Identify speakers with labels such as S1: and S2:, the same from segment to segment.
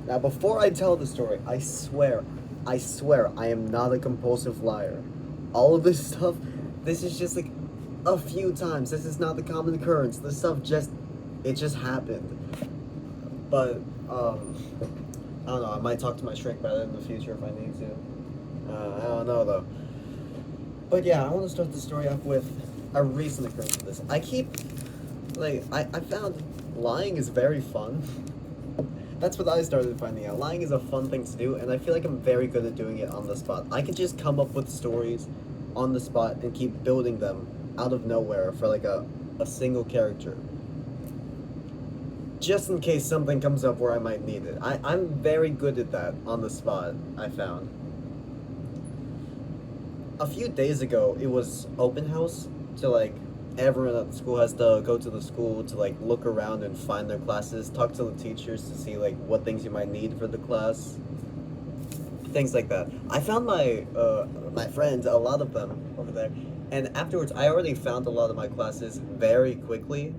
S1: Now, before I tell the story, I swear, I am not a compulsive liar. All of this stuff, this is just like a few times. This is not the common occurrence. This stuff it just happened. But, I don't know, I might talk to my shrink about it in the future if I need to. I don't know though. But yeah, I want to start the story off with a recent occurrence of this. I found lying is very fun. That's what I started finding out. Lying is a fun thing to do, and I feel like I'm very good at doing it on the spot. I can just come up with stories on the spot and keep building them out of nowhere for like a single character. Just in case something comes up where I might need it. I'm very good at that on the spot, I found. A few days ago, it was open house, to like everyone at the school has to go to the school to like look around and find their classes, talk to the teachers to see like what things you might need for the class, things like that. I found my friends, a lot of them over there, and afterwards I already found a lot of my classes very quickly.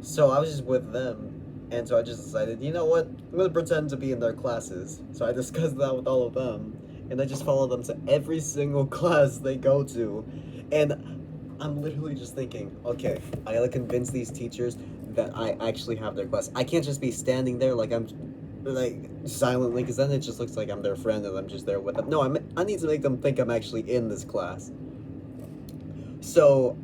S1: So I was just with them, and so I just decided, you know what, I'm gonna pretend to be in their classes. So I discussed that with all of them, and I just follow them to every single class they go to, and I'm literally just thinking, okay, I gotta convince these teachers that I actually have their class. I can't just be standing there like I'm like silently, because then it just looks like I'm their friend and I'm just there with them. No, I need to make them think I'm actually in this class. So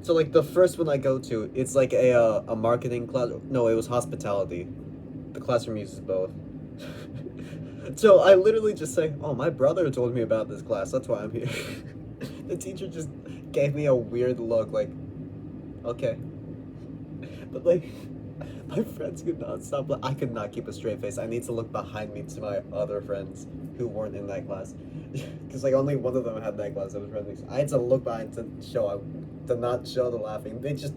S1: so like the first one I go to, it's like a marketing class. No, it was hospitality. The classroom uses both. So I literally just say, "Oh, my brother told me about this class. That's why I'm here." The teacher just gave me a weird look, like, okay, but like, my friends could not stop. I could not keep a straight face. I need to look behind me to my other friends who weren't in that class, because like only one of them had that class. That was friendly. I had to look behind to not show the laughing. They just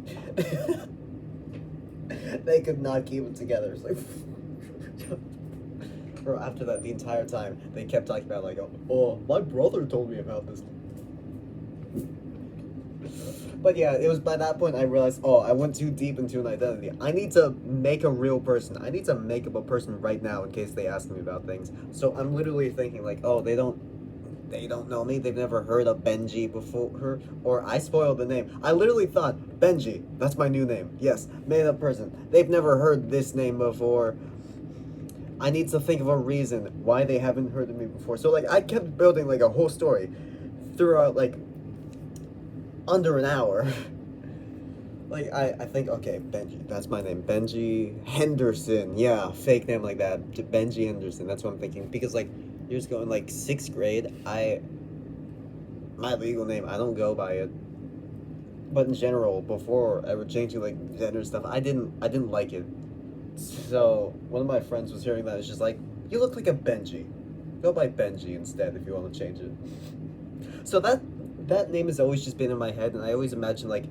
S1: they could not keep it together. It's like. Bro, after that, the entire time, they kept talking about, like, oh, my brother told me about this. But yeah, it was by that point I realized, oh, I went too deep into an identity. I need to make a real person. I need to make up a person right now in case they ask me about things. So I'm literally thinking, like, oh, they don't know me. They've never heard of Benji before, or I spoiled the name. I literally thought, Benji, that's my new name. Yes, made up person. They've never heard this name before. I need to think of a reason why they haven't heard of me before. So like I kept building like a whole story throughout like under an hour. Like I think, okay, Benji, that's my name. Benji Henderson. Yeah, fake name like that. Benji Henderson. That's what I'm thinking. Because like years ago in like 6th grade, my legal name, I don't go by it. But in general, before ever changing like gender stuff, I didn't like it. So one of my friends was hearing that. It's just like, you look like a Benji. Go by Benji instead if you want to change it. So that name has always just been in my head, and I always imagine like,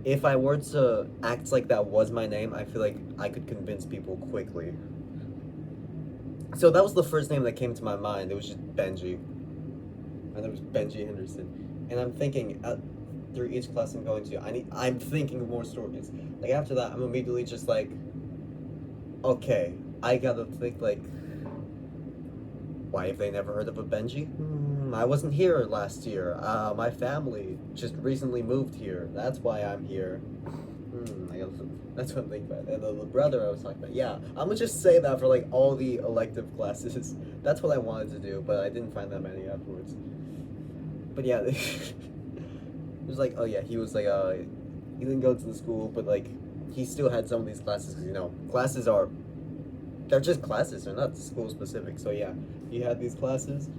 S1: if I were to act like that was my name, I feel like I could convince people quickly. So that was the first name that came to my mind. It was just Benji, and it was Benji Henderson. And I'm thinking, through each class I'm going to, I'm thinking of more stories. Like after that, I'm immediately just like, okay, I gotta think like, why have they never heard of a Benji? I wasn't here last year. My family just recently moved here. That's why I'm here. That's what I'm thinking about. And the brother I was talking about. Yeah, I'm gonna just say that for like all the elective classes. That's what I wanted to do, but I didn't find that many afterwards. But yeah, it was like, oh yeah, he was like, he didn't go to the school, but like, he still had some of these classes because classes they're just classes. They're not school specific. So yeah, he had these classes.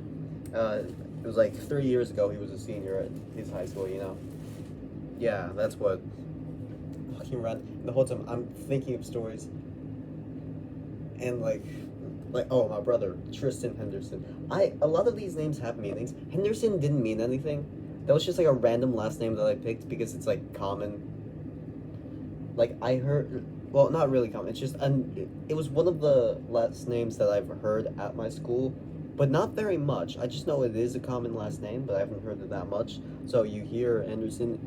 S1: It was like 3 years ago. He was a senior at his high school. Yeah, that's what. Fucking run. The whole time I'm thinking of stories, and like oh, my brother Tristan Henderson. A lot of these names have meanings. Henderson didn't mean anything. That was just like a random last name that I picked because it's like common. Like I heard, well, not really common. It's just it was one of the last names that I've heard at my school, but not very much. I just know it is a common last name, but I haven't heard it that much. So you hear Anderson,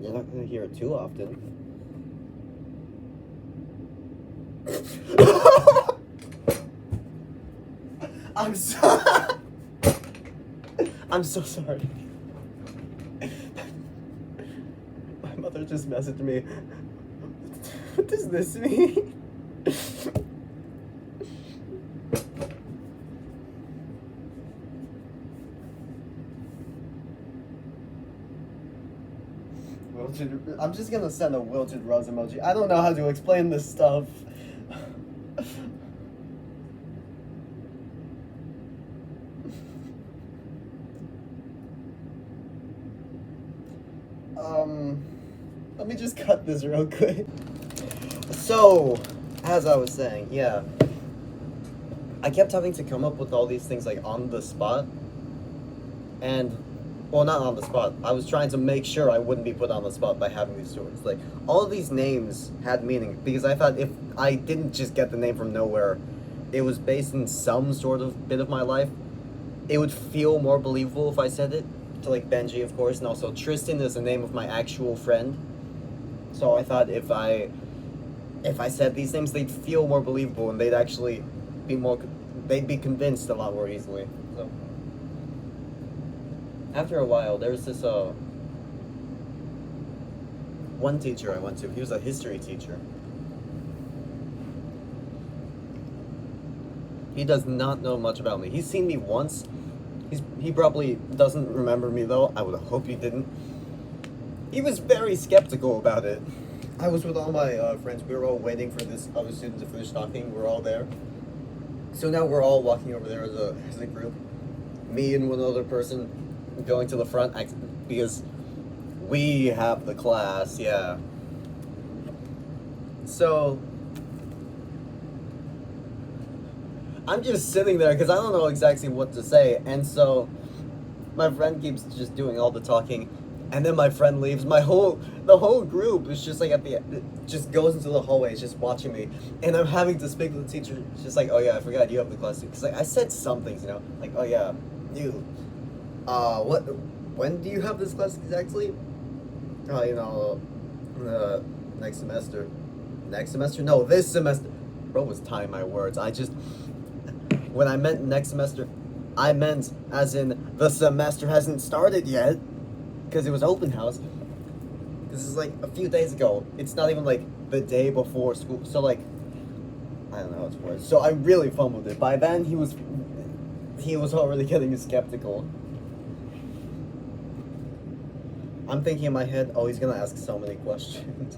S1: you're not gonna hear it too often. I'm so I'm so sorry. My mother just messaged me. What does this mean? I'm just gonna send a wilted rose emoji. I don't know how to explain this stuff. Let me just cut this real quick. So, as I was saying, yeah, I kept having to come up with all these things like on the spot, and well, not on the spot. I was trying to make sure I wouldn't be put on the spot by having these stories. Like, all of these names had meaning because I thought if I didn't just get the name from nowhere, it was based in some sort of bit of my life, it would feel more believable if I said it. To like Benji, of course, and also Tristan is the name of my actual friend. So I thought if I said these names, they'd feel more believable and they'd actually they'd be convinced a lot more easily. So after a while, there was this one teacher I went to. He was a history teacher. He does not know much about me. He's seen me once. He probably doesn't remember me though. I would hope he didn't. He was very skeptical about it. I was with all my friends. We were all waiting for this other student to finish talking. We're all there. So now we're all walking over there as a group. Me and one other person going to the front because we have the class, yeah. So I'm just sitting there because I don't know exactly what to say, and so my friend keeps just doing all the talking, and then my friend leaves. The whole group is just like just goes into the hallway, just watching me, and I'm having to speak to the teacher. It's just like, oh yeah, I forgot you have the class too, because like I said some things, like, oh yeah, you, when do you have this class exactly? Next semester. Next semester? No, this semester. Bro was tying my words. When I meant next semester, I meant as in the semester hasn't started yet, because it was open house. This is like a few days ago. It's not even like the day before school. So like, I don't know how it's words. So I really fumbled it. By then he was already getting skeptical. I'm thinking in my head, oh, he's gonna ask so many questions.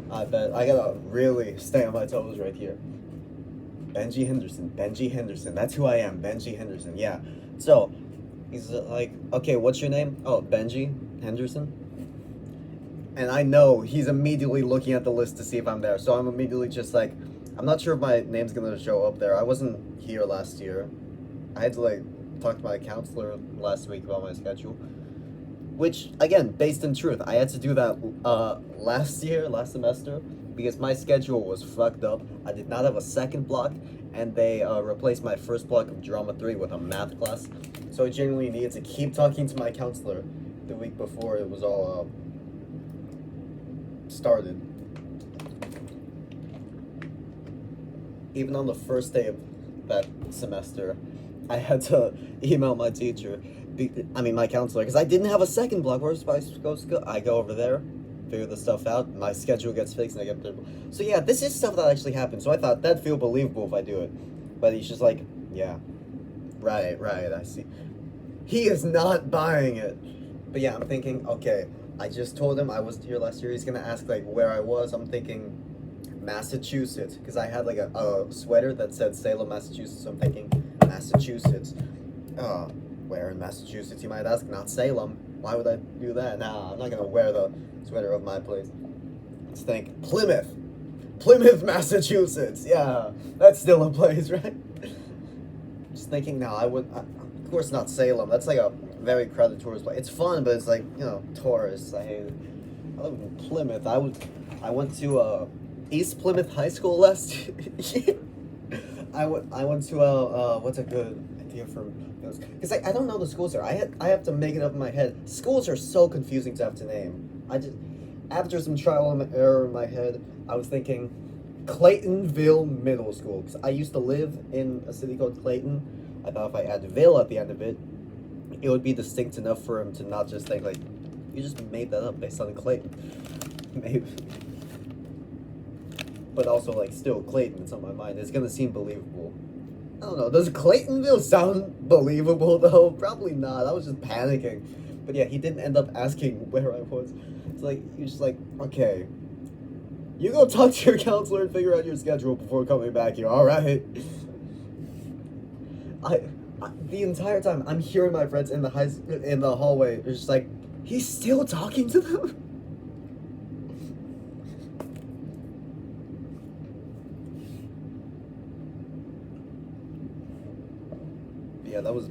S1: I bet I gotta really stay on my toes right here. Benji Henderson, that's who I am, Benji Henderson, yeah. So, he's like, okay, what's your name? Oh, Benji Henderson. And I know he's immediately looking at the list to see if I'm there, so I'm immediately just like, I'm not sure if my name's gonna show up there. I wasn't here last year. I had to like talk to my counselor last week about my schedule. Which, again, based in truth, I had to do that last semester, because my schedule was fucked up. I did not have a second block, and they replaced my first block of Drama 3 with a math class. So I genuinely needed to keep talking to my counselor the week before it was all started. Even on the first day of that semester, I had to email my teacher, my counselor, because I didn't have a second block. Where was I supposed to go? I go over there, figure the stuff out, my schedule gets fixed, and I get there. So yeah, this is stuff that actually happened, so I thought that'd feel believable if I do it. But he's just like, yeah, right, I see. He is not buying it. But yeah, I'm thinking, okay, I just told him I was here last year. He's gonna ask like where I was. I'm thinking Massachusetts, because I had like a sweater that said Salem, Massachusetts. So I'm thinking Massachusetts. Where in Massachusetts, you might ask? Not Salem. Why would I do that? Nah, I'm not gonna wear the sweater of my place. Let's think. Plymouth, Massachusetts. Yeah, that's still a place, right? Just thinking, no, of course not Salem. That's like a very crowded tourist place. It's fun, but it's like, tourists. I hate it. I live in Plymouth. I went to East Plymouth High School last year. I went to what's a good idea for, because I don't know the schools there. I have to make it up in my head. Schools are so confusing to have to name. After some trial and error in my head, I was thinking Claytonville Middle School. Because I used to live in a city called Clayton. I thought if I added Ville at the end of it, it would be distinct enough for him to not just think like, you just made that up based on Clayton. Maybe. But also, like, still, Clayton, it's on my mind. It's gonna seem believable. I don't know, does Claytonville sound believable, though? Probably not. I was just panicking. But yeah, he didn't end up asking where I was. It's like, you're just like, okay. You go talk to your counselor and figure out your schedule before coming back here, alright? I the entire time, I'm hearing my friends in the hallway, they're just like, he's still talking to them? Yeah, that was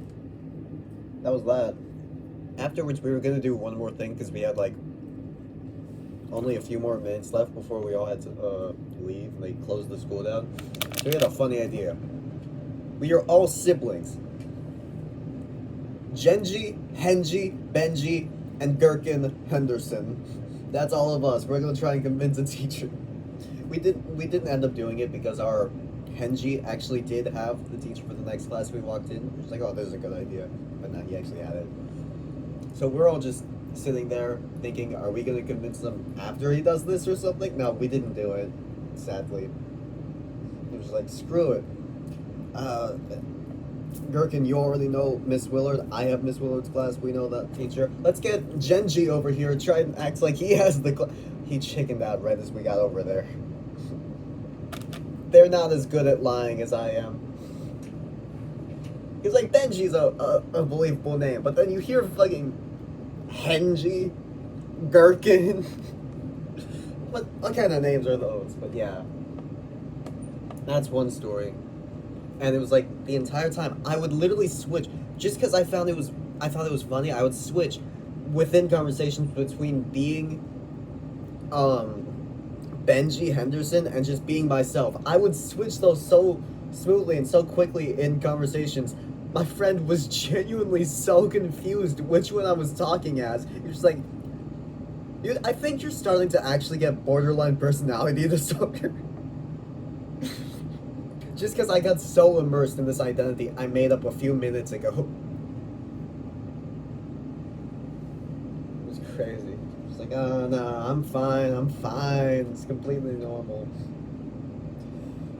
S1: that. Afterwards, we were gonna do one more thing because we had like only a few more minutes left before we all had to leave. And they closed the school down. So we had a funny idea. We are all siblings. Genji, Henji, Benji, and Gherkin Henderson. That's all of us. We're gonna try and convince a teacher. We didn't end up doing it because our Henji actually did have the teacher for the next class we walked in. It was like, oh, this is a good idea. But now he actually had it. So we're all just sitting there thinking, are we going to convince them after he does this or something? No, we didn't do it, sadly. It was like, screw it. Gherkin, you already know Miss Willard. I have Miss Willard's class. We know that teacher. Let's get Genji over here and try and act like he has the class. He chickened out right as we got over there. They're not as good at lying as I am. He's like, Benji's a believable name, but then you hear fucking Henji, Gherkin. what kind of names are those? But yeah, that's one story. And it was like the entire time I would literally switch just because I thought it was funny. I would switch within conversations between being Benji Henderson and just being myself. I would switch those so smoothly and so quickly in conversations. My friend was genuinely so confused which one I was talking as. He was just like, dude, I think you're starting to actually get borderline personality disorder. Just because I got so immersed in this identity I made up a few minutes ago. It was crazy. It's like, oh no, I'm fine. It's completely normal.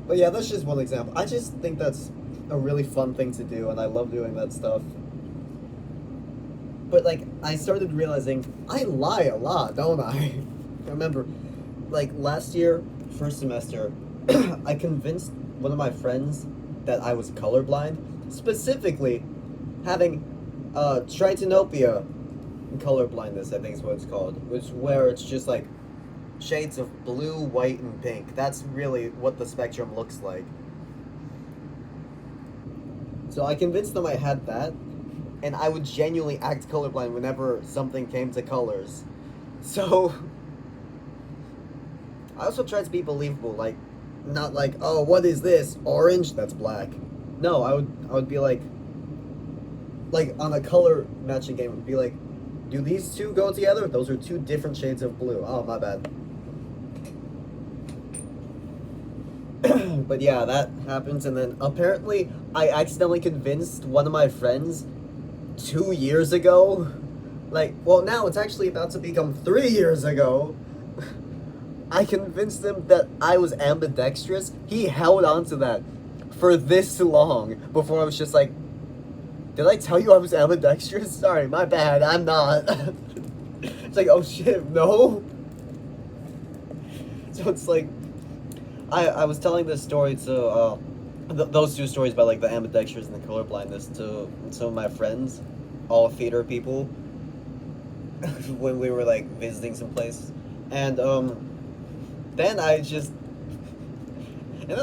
S1: But yeah, that's just one example. I just think that's a really fun thing to do, and I love doing that stuff. But like, I started realizing I lie a lot, don't I? I remember, like, last year, first semester, I convinced one of my friends that I was colorblind, specifically having tritanopia colorblindness, I think is what it's called, which where it's just like shades of blue, white, and pink. That's really what the spectrum looks like. So I convinced them I had that, and I would genuinely act colorblind whenever something came to colors. So I also tried to be believable, like, not like, oh, what is this? Orange? That's black. No, I would be like on a color matching game, it would be like, do these two go together? Those are two different shades of blue. Oh, my bad. But yeah, that happens, and then apparently I accidentally convinced one of my friends 2 years ago. Like, well, now it's actually about to become 3 years ago. I convinced him that I was ambidextrous. He held on to that for this long before I was just like, did I tell you I was ambidextrous? Sorry, my bad, I'm not. It's like, oh shit, no? So it's like, I was telling this story to, those two stories about like the ambidextrous and the colorblindness to some of my friends, all theater people, when we were like visiting some place. And then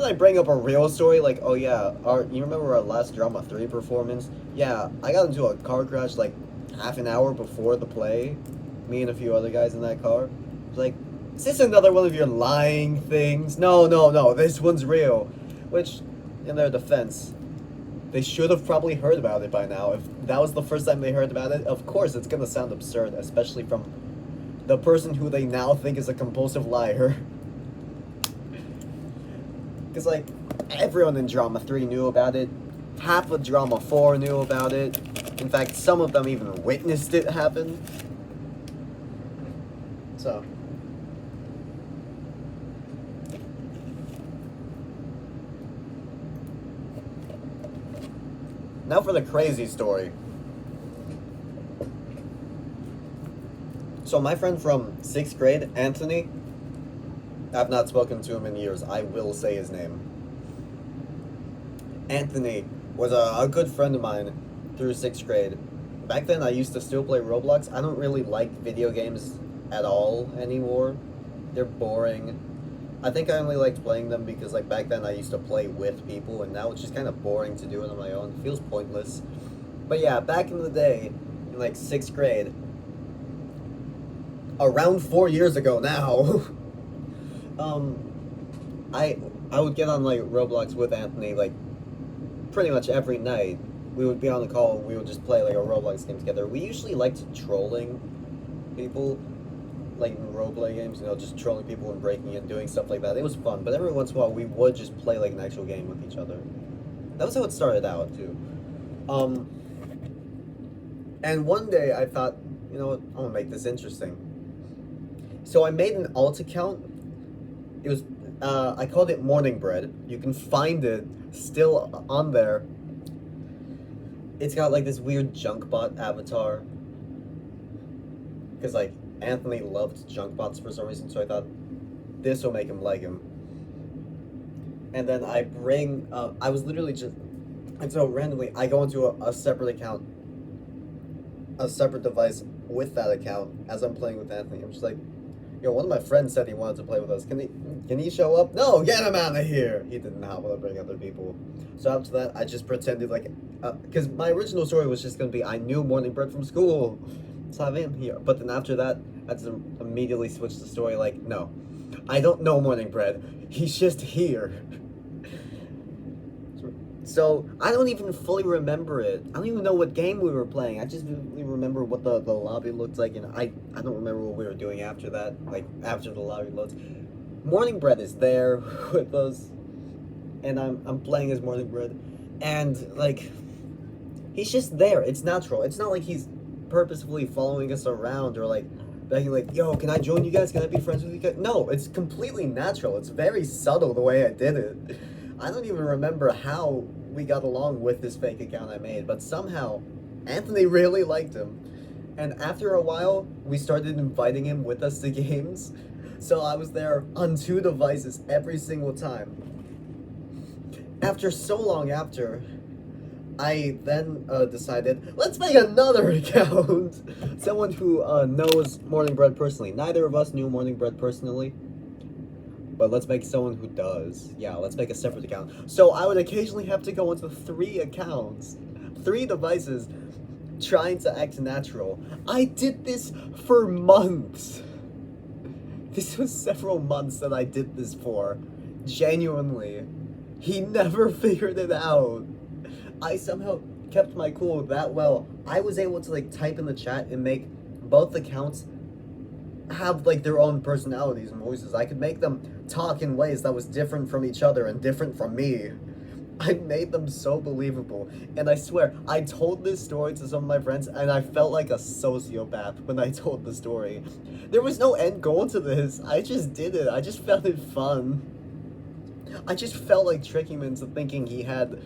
S1: I bring up a real story, like, oh yeah, you remember our last Drama 3 performance? Yeah, I got into a car crash like half an hour before the play, me and a few other guys in that car. It's like, is this another one of your lying things? No, this one's real. Which, in their defense, they should have probably heard about it by now. If that was the first time they heard about it, of course it's gonna sound absurd, especially from the person who they now think is a compulsive liar. Because, like, everyone in Drama 3 knew about it. Half of Drama 4 knew about it. In fact, some of them even witnessed it happen. So. Now for the crazy story. So my friend from 6th grade, Anthony, I've not spoken to him in years. I will say his name. Anthony was a good friend of mine through 6th grade. Back then, I used to still play Roblox. I don't really like video games at all anymore. They're boring. I think I only liked playing them because, like, back then I used to play with people, and now it's just kind of boring to do it on my own. It feels pointless. But yeah, back in the day, in, like, 6th grade, around 4 years ago now, I would get on, like, Roblox with Anthony, like, pretty much every night. We would be on the call and we would just play, like, a Roblox game together. We usually liked trolling people, like in roleplay games, you know, just trolling people and breaking and doing stuff like that. It was fun, but every once in a while we would just play, like, an actual game with each other. That was how it started out, too. And one day I thought, you know what, I'm gonna make this interesting. So I made an alt account. It was, I called it Morning Bread. You can find it still on there. It's got, like, this weird junk bot avatar. Because, like, Anthony loved junk bots for some reason, so I thought this will make him like him. And then I bring, I was literally just, and so randomly I go into a separate account, a separate device with that account as I'm playing with Anthony. I'm just like, yo, one of my friends said he wanted to play with us. Can he show up? No, get him out of here. He did not want to bring other people. So after that, I just pretended like, because my original story was just going to be, I knew Morning Bread from school. So I have him here. But then after that, I had to immediately switch the story like, no, I don't know Morning Bread. He's just here. So I don't even fully remember it. I don't even know what game we were playing. I just remember what the lobby looked like, and I don't remember what we were doing after that, like after the lobby loads. Morning Bread is there with us, and I'm playing as Morning Bread, and like he's just there. It's natural. It's not like he's purposefully following us around or like begging like, yo, can I join you guys? Can I be friends with you guys? No, it's completely natural. It's very subtle the way I did it. I don't even remember how we got along with this fake account I made, but somehow Anthony really liked him. And after a while, we started inviting him with us to games. So I was there on 2 devices every single time. After so long after, I then decided, let's make another account. Someone who knows Morning Bread personally. Neither of us knew Morning Bread personally. But let's make someone who does. Yeah, let's make a separate account. So I would occasionally have to go into 3 accounts, 3 devices, trying to act natural. I did this for months. This was several months that I did this for. Genuinely. He never figured it out. I somehow kept my cool that well. I was able to like type in the chat and make both accounts have like their own personalities and voices. I could make them talk in ways that was different from each other and different from me. I made them so believable. And I swear, I told this story to some of my friends and I felt like a sociopath when I told the story. There was no end goal to this. I just did it. I just found it fun. I just felt like tricking him into thinking he had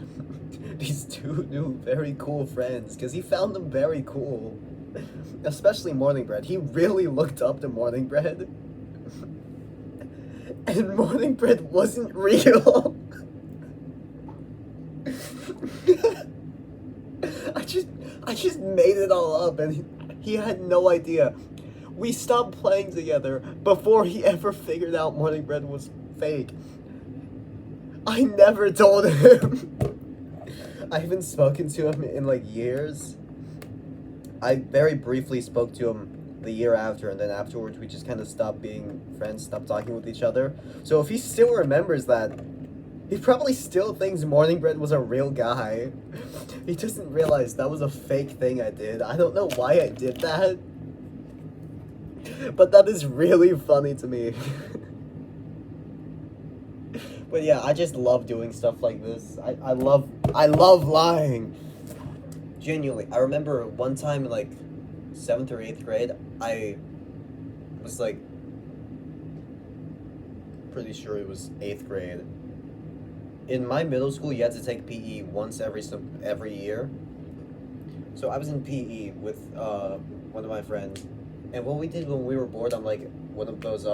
S1: these 2 new very cool friends because he found them very cool. Especially Morning Bread. He really looked up to Morning Bread. And Morning Bread wasn't real. I just made it all up and he had no idea. We stopped playing together before he ever figured out Morning Bread was fake. I never told him. I haven't spoken to him in like years. I very briefly spoke to him the year after, and then afterwards we just kind of stopped being friends, stopped talking with each other. So if he still remembers that, he probably still thinks Morning Bread was a real guy. He doesn't realize that was a fake thing I did. I don't know why I did that. But that is really funny to me. But yeah, I just love doing stuff like this. I love lying. Genuinely, I remember one time in like 7th or 8th grade, I was like pretty sure it was 8th grade. In my middle school, you had to take PE once every year. So I was in PE with one of my friends, and what we did when we were bored on like one of those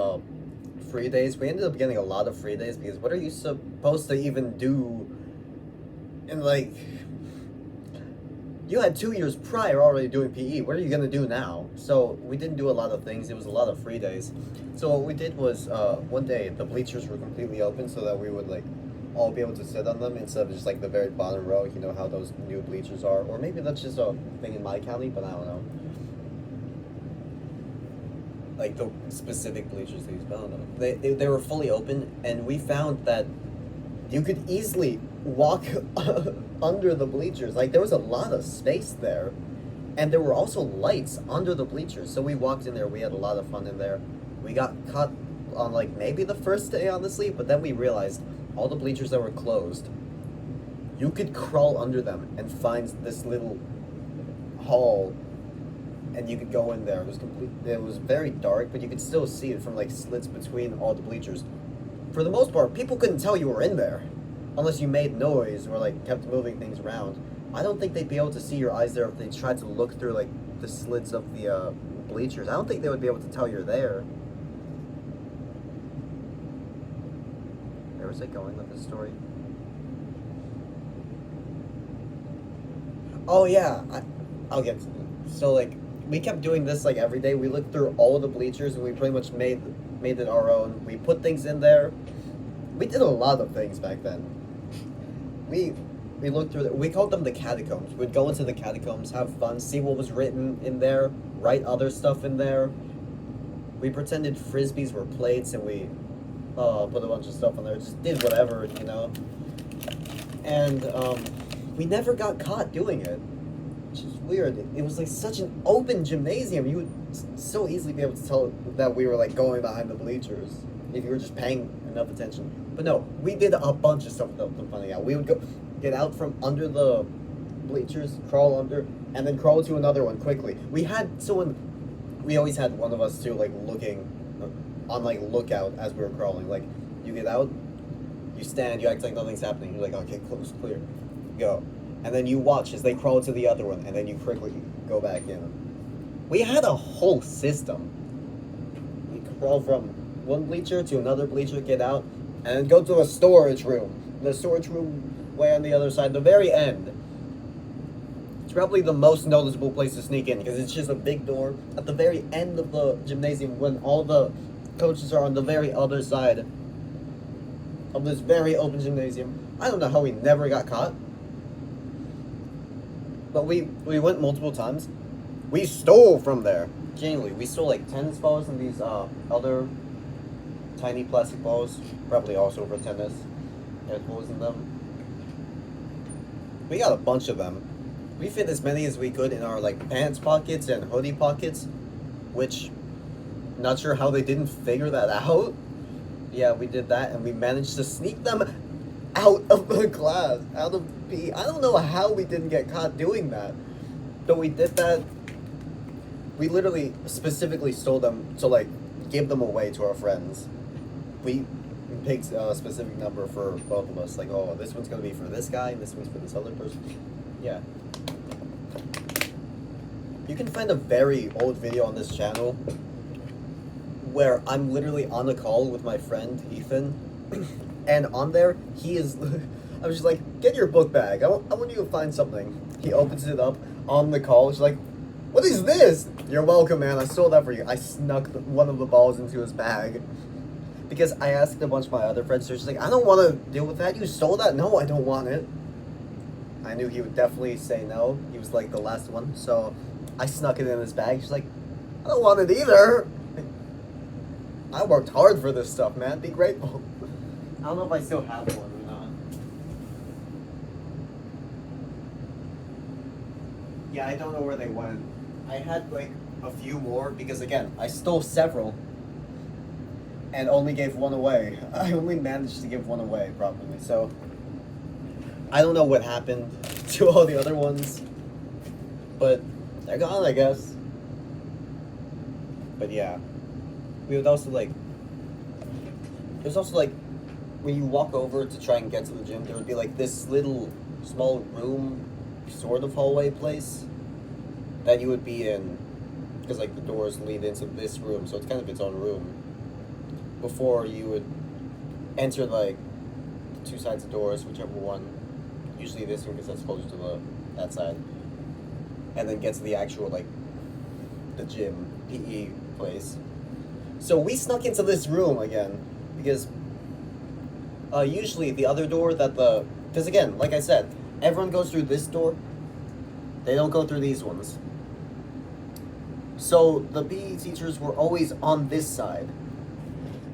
S1: free days, we ended up getting a lot of free days because what are you supposed to even do in like you had 2 years prior already doing PE. What are you gonna do now? So we didn't do a lot of things. It was a lot of free days. So what we did was one day the bleachers were completely open so that we would like all be able to sit on them instead of just like the very bottom row. You know how those new bleachers are, or maybe that's just a thing in my county, but I don't know. Like the specific bleachers they use, but I don't know. They were fully open, and we found that you could easily walk under the bleachers. Like there was a lot of space there, and there were also lights under the bleachers. So we walked in there. We had a lot of fun in there. We got caught on like maybe the first day, honestly, but then we realized all the bleachers that were closed, you could crawl under them and find this little hall, and you could go in there. It was complete. It was very dark, but you could still see it from like slits between all the bleachers. For the most part, people couldn't tell you were in there, unless you made noise or like kept moving things around. I don't think they'd be able to see your eyes there if they tried to look through like the slits of the bleachers. I don't think they would be able to tell you're there. Where was I going with this story? Oh yeah, I'll get to it. So like we kept doing this like every day. We looked through all the bleachers and we pretty much made it our own. We put things in there. We did a lot of things back then. We looked through we called them the catacombs. We'd go into the catacombs, have fun, see what was written in there, write other stuff in there. We pretended frisbees were plates and we put a bunch of stuff on there. Just did whatever, you know. And we never got caught doing it, which is weird. It was like such an open gymnasium. You would so easily be able to tell that we were like going behind the bleachers if you were just paying enough attention. But no, we did a bunch of stuff without them finding out. We would go get out from under the bleachers, crawl under, and then crawl to another one quickly. We always had one of us too, like looking on like lookout as we were crawling. Like you get out, you stand, you act like nothing's happening. You're like, okay, clear, go. And then you watch as they crawl to the other one, and then you quickly go back in. We had a whole system. We crawl from one bleacher to another bleacher, get out, and then go to a storage room. The storage room way on the other side, the very end. It's probably the most noticeable place to sneak in because it's just a big door at the very end of the gymnasium when all the coaches are on the very other side of this very open gymnasium. I don't know how we never got caught. But we went multiple times. We stole from there. Genuinely, we stole like tennis balls and these other tiny plastic balls, probably also for tennis. There's balls in them. We got a bunch of them. We fit as many as we could in our like pants pockets and hoodie pockets, which not sure how they didn't figure that out. Yeah, we did that, and we managed to sneak them out of the class, out of PE. I don't know how we didn't get caught doing that, but we did that. We literally specifically stole them to like give them away to our friends. We picked a specific number for both of us. Like, oh, this one's gonna be for this guy, and this one's for this other person. Yeah. You can find a very old video on this channel where I'm literally on a call with my friend Ethan, and on there he is. I was just like, "Get your book bag. I want you to find something." He opens it up on the call. He's like, "What is this?" "You're welcome, man. I stole that for you." I snuck one of the balls into his bag because I asked a bunch of my other friends. They're just like, "I don't want to deal with that. You stole that." "No, I don't want it." I knew he would definitely say no. He was like the last one, so I snuck it in his bag. She's like, "I don't want it either. I worked hard for this stuff, man. Be grateful." I don't know if I still have one or not. Yeah, I don't know where they went. I had like a few more because again, I stole several. and only gave one away. I only managed to give one away properly, so I don't know what happened to all the other ones, but they're gone, I guess. But yeah, we would also like. There's also like, when you walk over to try and get to the gym, there would be like this little small room, sort of hallway place that you would be in, because like the doors lead into this room, so it's kind of its own room. Before you would enter like the two sides of doors, whichever one. Usually this one because that's closer to that side, and then get to the actual like the gym PE place. So we snuck into this room again because usually the other door because again, like I said, everyone goes through this door. They don't go through these ones. So the PE teachers were always on this side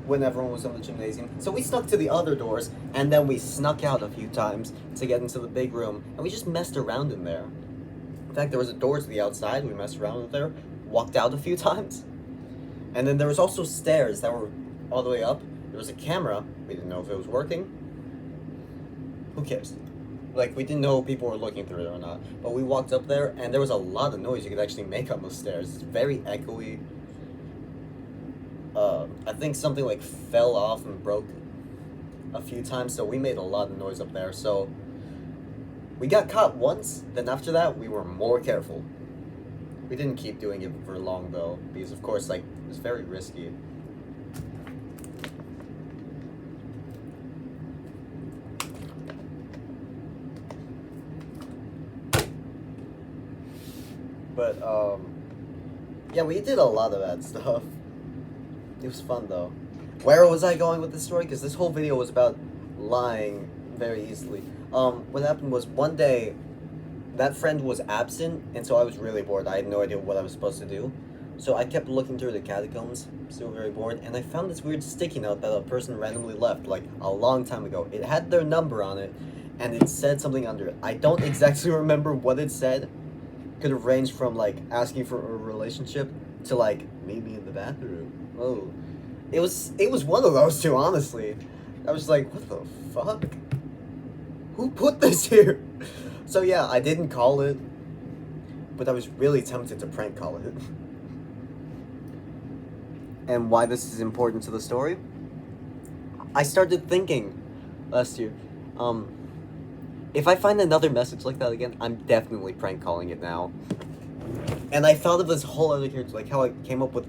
S1: when everyone was in the gymnasium. So we snuck to the other doors, and then we snuck out a few times to get into the big room, and we just messed around in there. In fact, there was a door to the outside. We messed around in there, walked out a few times. And then there was also stairs that were all the way up. There was a camera. We didn't know if it was working. Who cares? Like, we didn't know if people were looking through it or not. But we walked up there, and there was a lot of noise you could actually make on the stairs. It's very echoey. I think something like fell off and broke a few times, so we made a lot of noise up there. So we got caught once, then after that we were more careful. We didn't keep doing it for long though, because of course, like, it was very risky. But yeah, we did a lot of that stuff. It was fun though. Where was I going with this story? Because this whole video was about lying very easily. What happened was one day, that friend was absent, and so I was really bored. I had no idea what I was supposed to do. So I kept looking through the catacombs, still very bored, and I found this weird sticky note that a person randomly left, like, a long time ago. It had their number on it, and it said something under it. I don't exactly remember what it said. Could have ranged from, like, asking for a relationship to, like, meet me in the bathroom. Oh. It was one of those two, honestly. I was like, what the fuck? Who put this here? So yeah, I didn't call it, but I was really tempted to prank call it. And why this is important to the story? I started thinking last year, if I find another message like that again, I'm definitely prank calling it now. And I thought of this whole other character, like how I came up with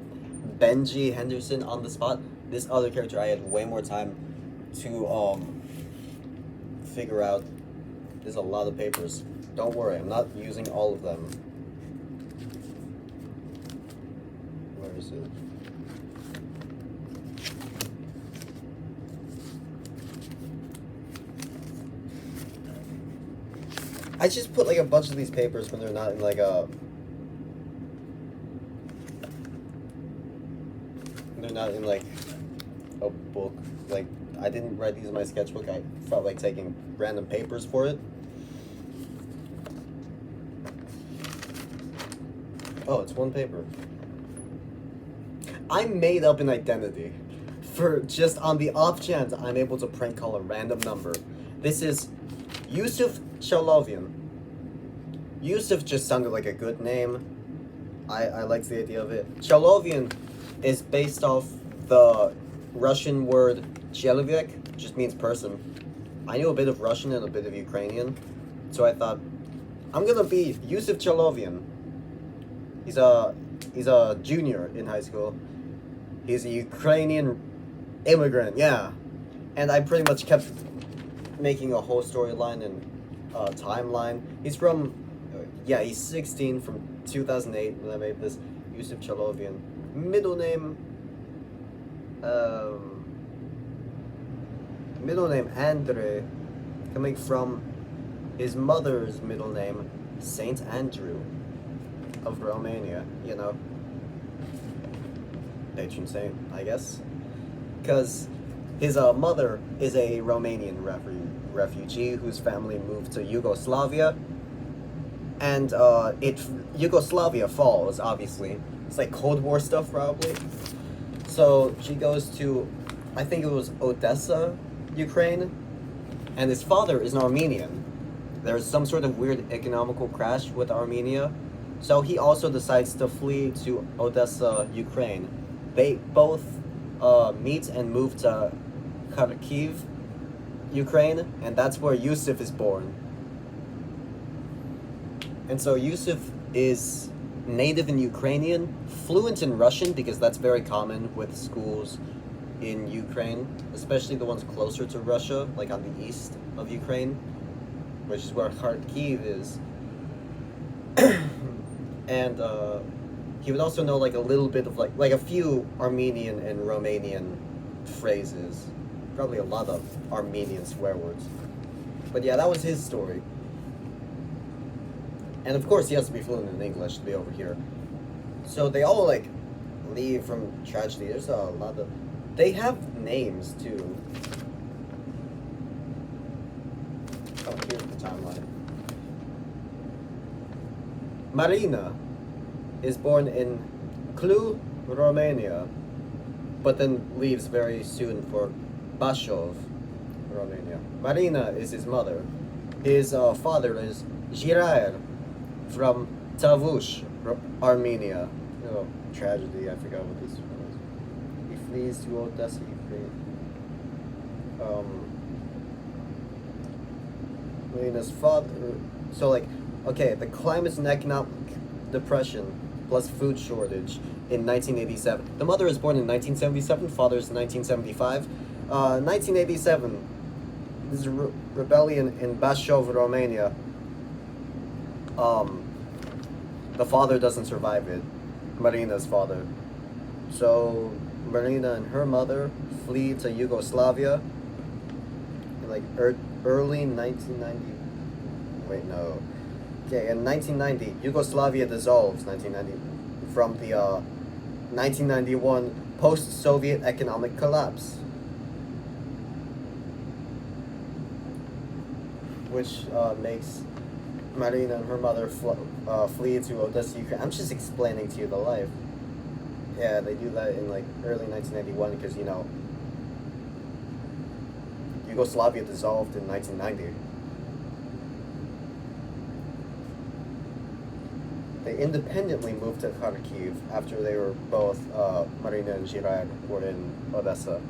S1: Benji Henderson on the spot. This other character I had way more time to figure out. There's a lot of papers. Don't worry, I'm not using all of them. Where is it? I just put like a bunch of these papers when they're not in like a... They're not in like a book. Like, I didn't write these in my sketchbook. I felt like taking random papers for it. Oh, it's one paper. I made up an identity for just on the off chance I'm able to prank call a random number. This is Yusuf Chalovian. Yusuf just sounded like a good name. I liked the idea of it. Chalovian is based off the Russian word Chelovek, just means person. I knew a bit of Russian and a bit of Ukrainian, so I thought, I'm gonna be Yusuf Chalovian. He's a junior in high school. He's a Ukrainian immigrant, yeah. And I pretty much kept making a whole storyline and timeline. He's from, he's 16 from 2008 when I made this. Yusuf Chalovian. Middle name Andre, coming from his mother's middle name, Saint Andrew of Romania, you know. Patron saint, I guess. Because his mother is a Romanian refugee whose family moved to Yugoslavia. And Yugoslavia falls, obviously. It's like Cold War stuff, probably. So she goes to I think it was Odessa, Ukraine, and his father is an Armenian. There's some sort of weird economical crash with Armenia, so he also decides to flee to Odessa, Ukraine. They both meet and move to Kharkiv, Ukraine, and that's where Yusuf is born. And so Yusuf is native in Ukrainian, fluent in Russian because that's very common with schools in Ukraine, especially the ones closer to Russia, like on the east of Ukraine, which is where Kharkiv is. And he would also know like a little bit of like a few Armenian and Romanian phrases, probably a lot of Armenian swear words. But yeah, that was his story. And of course, he has to be fluent in English to be over here. So they all like leave from tragedy. There's a lot of. They have names too. Oh, here's the timeline. Marina is born in Cluj, Romania, but then leaves very soon for Bashov, Romania. Marina is his mother. His father is Girair from Tavush, Armenia. Oh, tragedy, I forgot what this was. He flees to Odessa, Ukraine. Marina's father. So, like, okay, the climate and economic depression plus food shortage in 1987. The mother is born in 1977, father is 1975. 1987, this is a rebellion in Bashov, Romania. The father doesn't survive it, Marina's father. So Marina and her mother flee to Yugoslavia in like early 1990. Wait, no. Okay, in 1990, Yugoslavia dissolves. 1990 from the 1991 post-Soviet economic collapse, which makes Marina and her mother flee to Odessa, Ukraine. I'm just explaining to you the life. Yeah, they do that in like early 1991 because, you know, Yugoslavia dissolved in 1990. They independently moved to Kharkiv after they were both, Marina and Girair were in Odessa.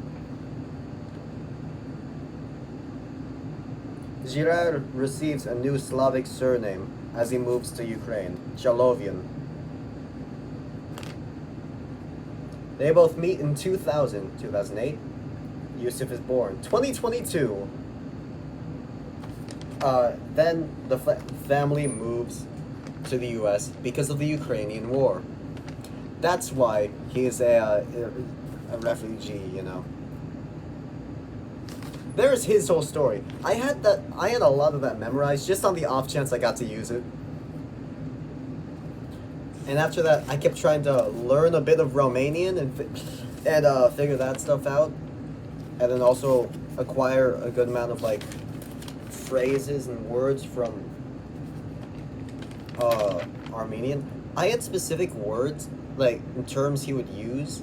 S1: Girair receives a new Slavic surname as he moves to Ukraine, Chalovian. They both meet in 2008. Yusuf is born. 2022. Then the family moves to the U.S. because of the Ukrainian war. That's why he is a refugee, you know. There's his whole story. I had a lot of that memorized just on the off chance I got to use it. And after that, I kept trying to learn a bit of Romanian and figure that stuff out, and then also acquire a good amount of like phrases and words from Armenian. I had specific words, like terms he would use.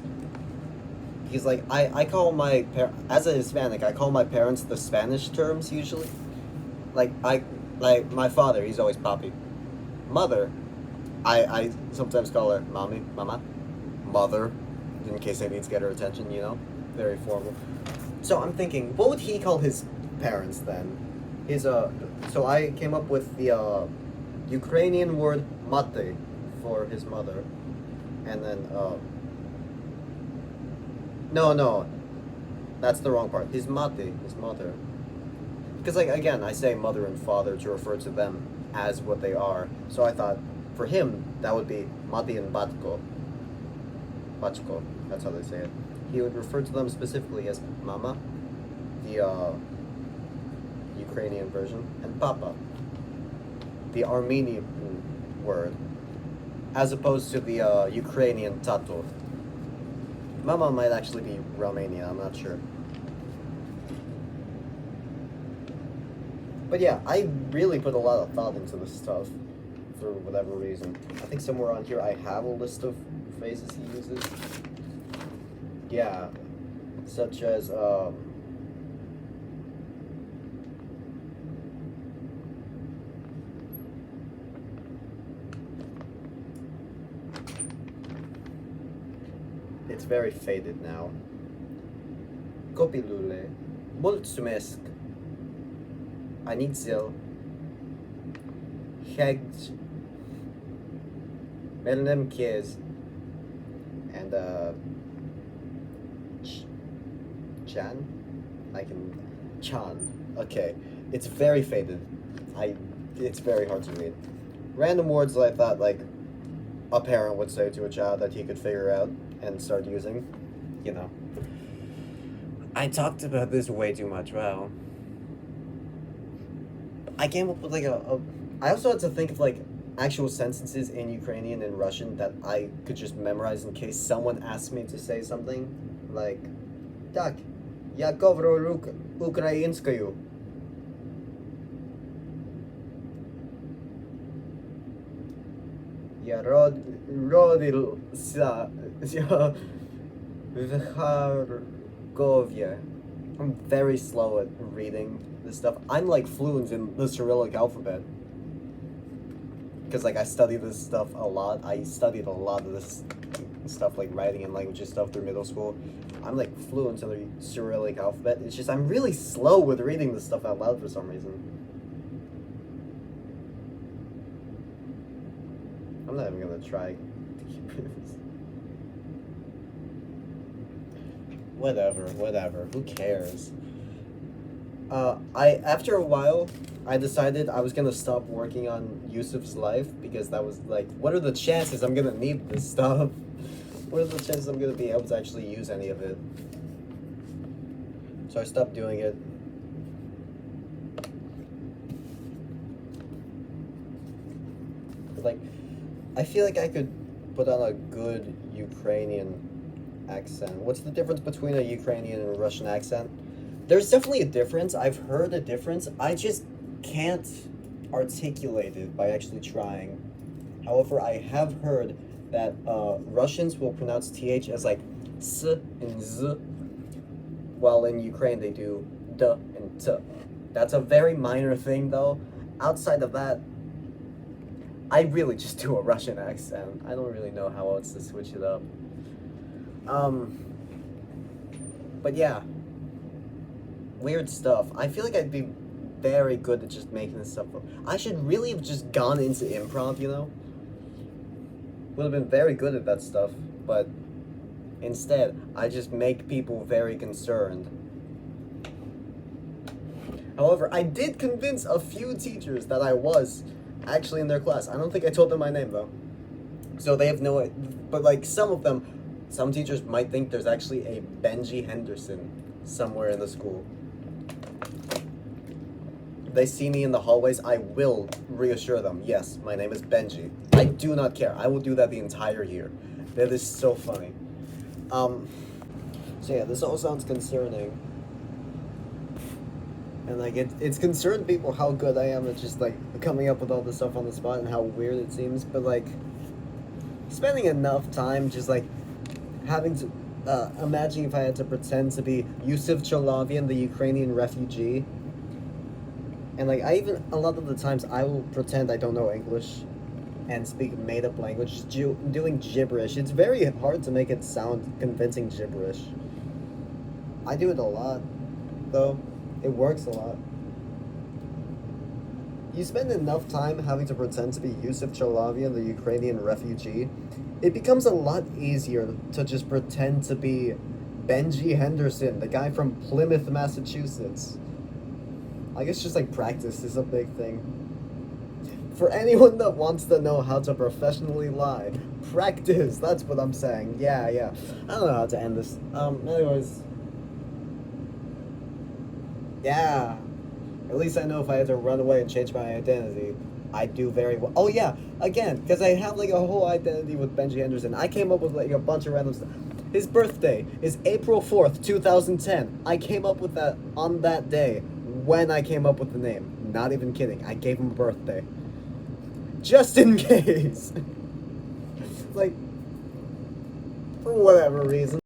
S1: He's like, I call my as a Hispanic, I call my parents the Spanish terms usually. Like my father, he's always papi. Mother, I sometimes call her mommy, mama, mother, in case I need to get her attention, you know, very formal. So I'm thinking, what would he call his parents then? So I came up with the Ukrainian word mate for his mother, and then no, that's the wrong part. His mate, his mother, because like again, I say mother and father to refer to them as what they are. So I thought for him that would be mate and batko. Bachko, that's how they say it. He would refer to them specifically as mama, the Ukrainian version, and papa, the Armenian word, as opposed to the Ukrainian tato. Mama might actually be Romanian, I'm not sure. But yeah, I really put a lot of thought into this stuff for whatever reason. I think somewhere on here I have a list of phrases he uses. Yeah. such as it's very faded now. Copilule, mulțumesc, anițel, hegj, melnem kies, and Chan? Chan. Okay. It's very faded. It's very hard to read. Random words that I thought, like, a parent would say to a child that he could figure out and start using. You know. I talked about this way too much, wow. I came up with, like, I also had to think of, like, actual sentences in Ukrainian and Russian that I could just memorize in case someone asked me to say something. Like, так, я говорю украинскую. Я родился в Харькове. I'm very slow at reading this stuff. I'm like fluent in the Cyrillic alphabet. Because like I study this stuff a lot. I studied a lot of this stuff like writing and languages stuff through middle school. I'm like fluent in the Cyrillic alphabet. It's just I'm really slow with reading this stuff out loud for some reason. I'm not even gonna try to keep this. Whatever. Who cares? After a while, I decided I was gonna stop working on Yusuf's life because that was like, what are the chances I'm gonna need this stuff? What are the chances I'm gonna be able to actually use any of it? So I stopped doing it. But like, I feel like I could put on a good Ukrainian accent. What's the difference between a Ukrainian and a Russian accent? There's definitely a difference. I've heard a difference. I just can't articulate it by actually trying. However, I have heard that Russians will pronounce TH as like S and Z, while in Ukraine they do D and T. That's a very minor thing though. Outside of that, I really just do a Russian accent. I don't really know how else to switch it up. But yeah. Weird stuff. I feel like I'd be very good at just making this stuff up. I should really have just gone into improv, you know? Would have been very good at that stuff, but instead, I just make people very concerned. However, I did convince a few teachers that I was actually in their class. I don't think I told them my name, though. So they have no... But, like, some teachers might think there's actually a Benji Henderson somewhere in the school. If they see me in the hallways, I will reassure them, yes, my name is Benji. I do not care. I will do that the entire year. That is so funny. So yeah, this all sounds concerning. And like, it's concerned people how good I am at just like coming up with all this stuff on the spot and how weird it seems, but like, spending enough time just like having to, imagine if I had to pretend to be Yusuf Chalavian, the Ukrainian refugee. And like, a lot of the times I will pretend I don't know English and speak made-up language, doing gibberish. It's very hard to make it sound convincing gibberish. I do it a lot, though. It works a lot. You spend enough time having to pretend to be Yusuf Chalavian, the Ukrainian refugee, it becomes a lot easier to just pretend to be Benji Henderson, the guy from Plymouth, Massachusetts. I guess just like practice is a big thing. For anyone that wants to know how to professionally lie, practice, that's what I'm saying. Yeah. I don't know how to end this. Anyways. Yeah. At least I know if I had to run away and change my identity, I'd do very well. Oh yeah, again, because I have like a whole identity with Benji Henderson. I came up with like a bunch of random stuff. His birthday is April 4th, 2010. I came up with that on that day when I came up with the name. Not even kidding. I gave him a birthday. Just in case. Like, for whatever reason.